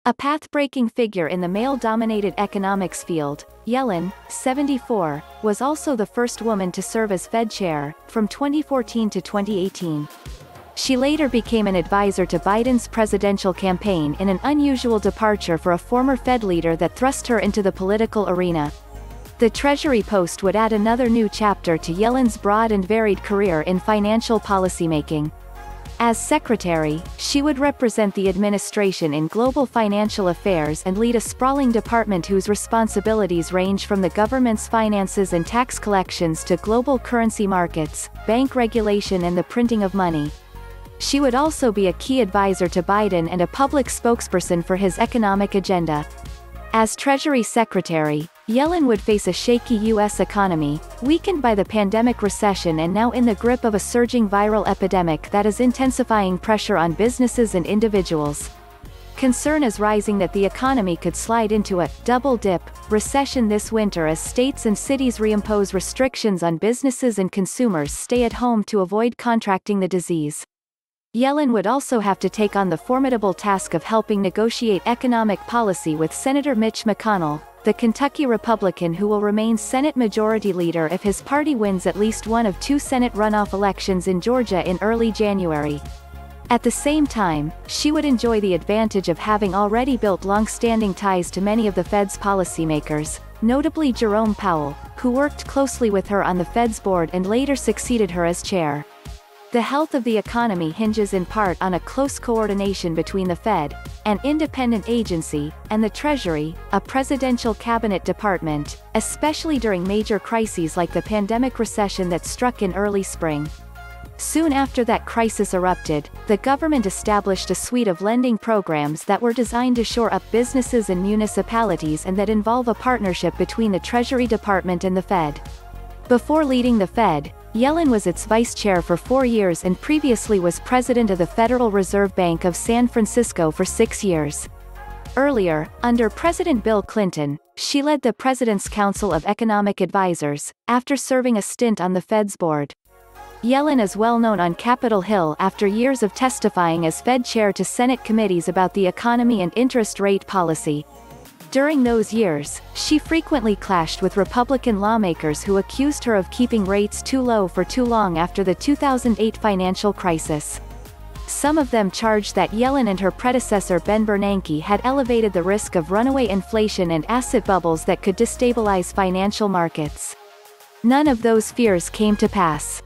A path-breaking figure in the male-dominated economics field, Yellen, 74, was also the first woman to serve as Fed chair, from 2014 to 2018. She later became an advisor to Biden's presidential campaign in an unusual departure for a former Fed leader that thrust her into the political arena. The Treasury post would add another new chapter to Yellen's broad and varied career in financial policymaking. As secretary, she would represent the administration in global financial affairs and lead a sprawling department whose responsibilities range from the government's finances and tax collections to global currency markets, bank regulation and the printing of money. She would also be a key advisor to Biden and a public spokesperson for his economic agenda. As Treasury Secretary, Yellen would face a shaky U.S. economy, weakened by the pandemic recession and now in the grip of a surging viral epidemic that is intensifying pressure on businesses and individuals. Concern is rising that the economy could slide into a double-dip recession this winter as states and cities reimpose restrictions on businesses and consumers stay at home to avoid contracting the disease. Yellen would also have to take on the formidable task of helping negotiate economic policy with Senator Mitch McConnell, the Kentucky Republican who will remain Senate Majority Leader if his party wins at least one of two Senate runoff elections in Georgia in early January. At the same time, she would enjoy the advantage of having already built long-standing ties to many of the Fed's policymakers, notably Jerome Powell, who worked closely with her on the Fed's board and later succeeded her as chair. The health of the economy hinges in part on a close coordination between the Fed, an independent agency, and the Treasury, a presidential cabinet department, especially during major crises like the pandemic recession that struck in early spring. Soon after that crisis erupted, the government established a suite of lending programs that were designed to shore up businesses and municipalities and that involve a partnership between the Treasury Department and the Fed. Before leading the Fed, Yellen was its vice chair for 4 years and previously was president of the Federal Reserve Bank of San Francisco for 6 years. Earlier, under President Bill Clinton, she led the President's Council of Economic Advisers, after serving a stint on the Fed's board. Yellen is well known on Capitol Hill after years of testifying as Fed chair to Senate committees about the economy and interest rate policy. During those years, she frequently clashed with Republican lawmakers who accused her of keeping rates too low for too long after the 2008 financial crisis. Some of them charged that Yellen and her predecessor Ben Bernanke had elevated the risk of runaway inflation and asset bubbles that could destabilize financial markets. None of those fears came to pass.